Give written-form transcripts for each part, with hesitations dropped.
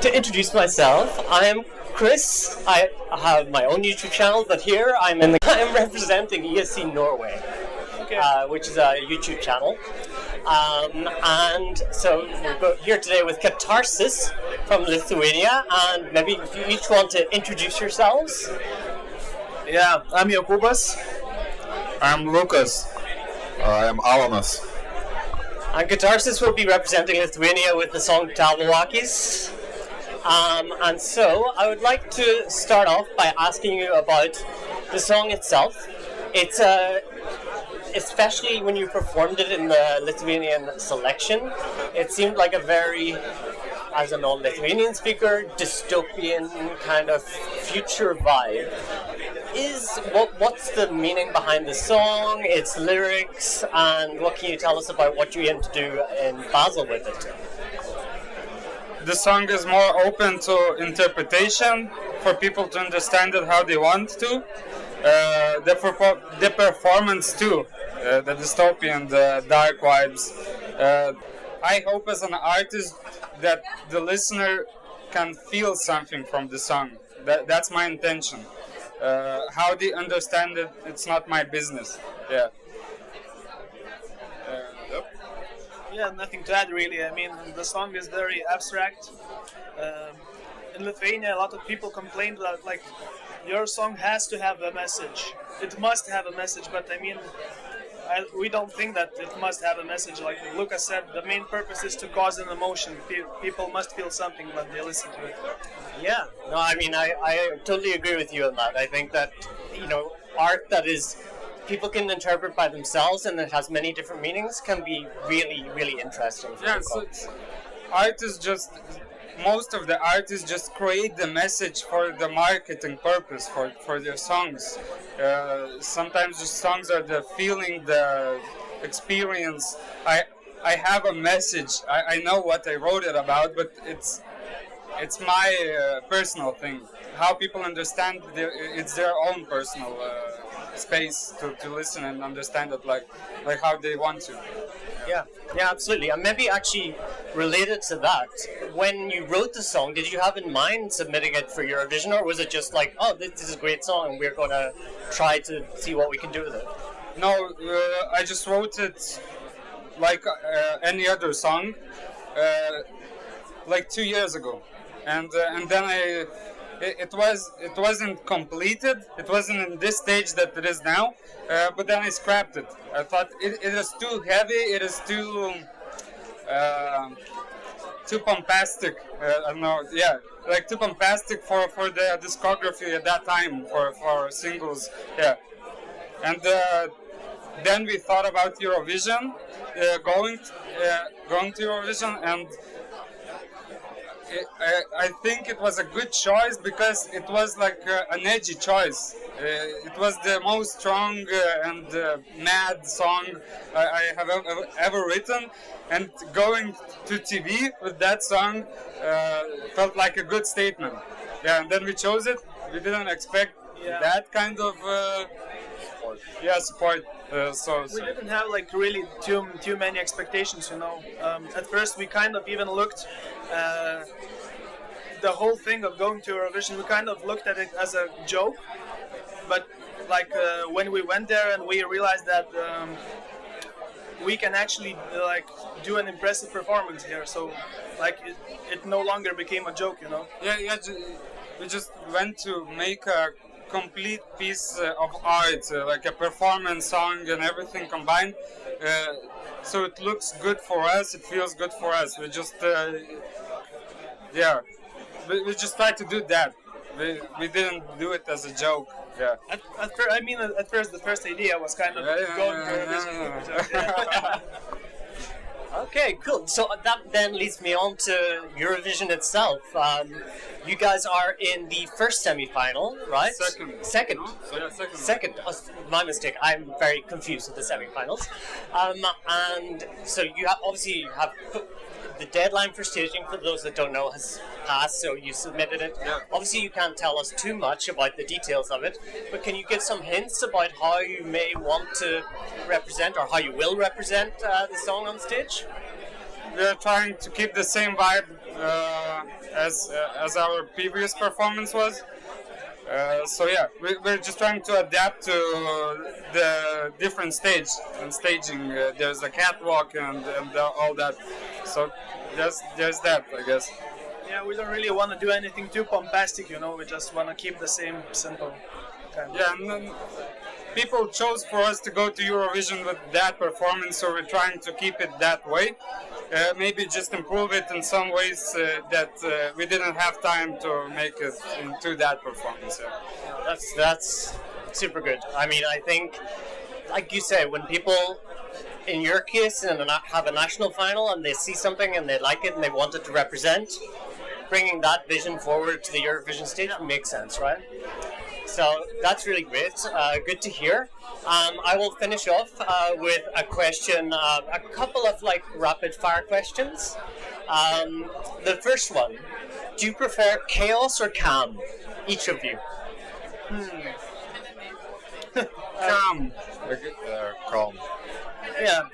To introduce myself, I am Chris. I have my own YouTube channel, but here I'm representing ESC Norway, which is a YouTube channel. And so we're here today with Katarsis from Lithuania, and maybe if you each want to introduce yourselves. Yeah, I'm Jokubas. I'm Lucas. I'm Alanas. And Katarsis will be representing Lithuania with the song Talvakis. And so I would like to start off by asking you about the song itself. It's especially when you performed it in the Lithuanian selection, it seemed like a very, as a non-Lithuanian speaker, dystopian kind of future vibe. What's the meaning behind the song, its lyrics, and what can you tell us about what you aim to do in Basel with it? The song is more open to interpretation for people to understand it how they want to. The performance too, the dystopian, the dark vibes. I hope as an artist that the listener can feel something from the song. That's my intention. How they understand it, it's not my business. Yeah. Yeah, nothing to add really. I mean, the song is very abstract. In Lithuania, a lot of people complained that, like, your song has to have a message. It must have a message, but I mean, we don't think that it must have a message. Like Lucas said, the main purpose is to cause an emotion. People must feel something when they listen to it. Yeah, no, I mean, I totally agree with you on that. I think that, art that is people can interpret by themselves and it has many different meanings can be really, really interesting. Yeah, so most of the artists just create the message for the marketing purpose for their songs. Sometimes the songs are the feeling, the experience. I have a message. I know what I wrote it about, but it's my personal thing. How people understand it's their own personal space to listen and understand it like how they want to. Yeah, absolutely. And maybe actually related to that, when you wrote the song, did you have in mind submitting it for Eurovision, or was it just like, oh, this is a great song and we're going to try to see what we can do with it? No, I just wrote it like any other song, like 2 years ago, and then it wasn't completed. It wasn't in this stage that it is now. But then I scrapped it. I thought it is too heavy. It is too bombastic. I don't know. Yeah, like too bombastic for the discography at that time for singles. Yeah, and then we thought about Eurovision, going to Eurovision, and I think it was a good choice because it was like an edgy choice. It was the most strong and mad song I have ever written, and going to TV with that song felt like a good statement. Yeah, and then we chose it. We didn't expect that kind of support. We didn't have like really too many expectations, At first, we kind of even looked. The whole thing of going to Eurovision, we kind of looked at it as a joke, but like when we went there and we realized that we can actually do an impressive performance here, so like it no longer became a joke, Yeah, we just went to make a complete piece of art, like a performance song and everything combined. So it looks good for us, it feels good for us. We just, we just tried to do that. We didn't do it as a joke. Yeah. At first, the first idea was kind of going to Eurovision. Okay, cool. So that then leads me on to Eurovision itself. You guys are in the first semi-final, right? Second. Second. Oh, my mistake. I'm very confused with the semi-finals. And so you have the deadline for staging, for those that don't know, has passed, so you submitted it. Yeah. Obviously, you can't tell us too much about the details of it, but can you give some hints about how you may want to represent, or how you will represent the song on stage? we're trying to keep the same vibe as our previous performance was. So yeah, we're just trying to adapt to the different stage and staging. There's a catwalk and all that. So there's that, I guess. Yeah, we don't really want to do anything too bombastic, you know. We just want to keep the same simple kind of. Yeah, and then people chose for us to go to Eurovision with that performance, so we're trying to keep it that way. Maybe just improve it in some ways that we didn't have time to make it into that performance. Yeah. That's super good. I mean, I think, like you say, when people, in your case, have a national final and they see something and they like it and they want it to represent, bringing that vision forward to the Eurovision stage makes sense, right? So that's really great. Good to hear. I will finish off with a question, a couple of like rapid fire questions. The first one: do you prefer chaos or calm? Each of you. Calm. Calm. Yeah.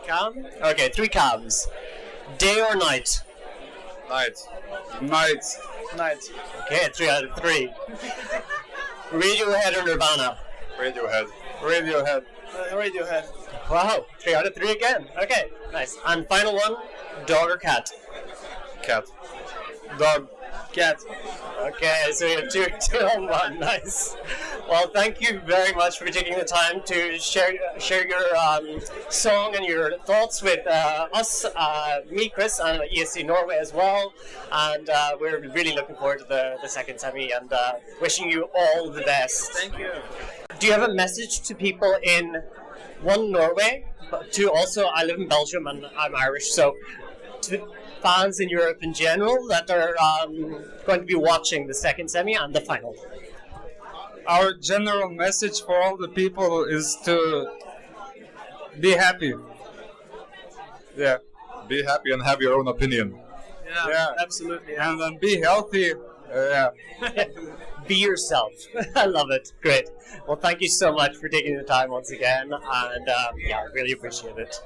Calm. Okay, 3 calms. Day or night? Night. Night. Night. Okay, 3 out of 3. Radiohead or Nirvana? Radiohead. Radiohead. Radiohead. Wow, 3 out of 3 again. Okay, nice. And final one: dog or cat? Cat. Dog. Cat. Okay, so you have two on one. Nice. Well, thank you very much for taking the time to share your song and your thoughts with us, me, Chris, and ESC Norway as well. And we're really looking forward to the second semi and wishing you all the best. Thank you. Do you have a message to people in Norway, but to also, I live in Belgium and I'm Irish, so to the fans in Europe in general that are going to be watching the second semi and the final? Our general message for all the people is to be happy. Yeah. Be happy and have your own opinion. Yeah, absolutely. Yeah. And then be healthy. Yeah. Be yourself. I love it. Great. Well, thank you so much for taking the time once again, and yeah, I really appreciate it.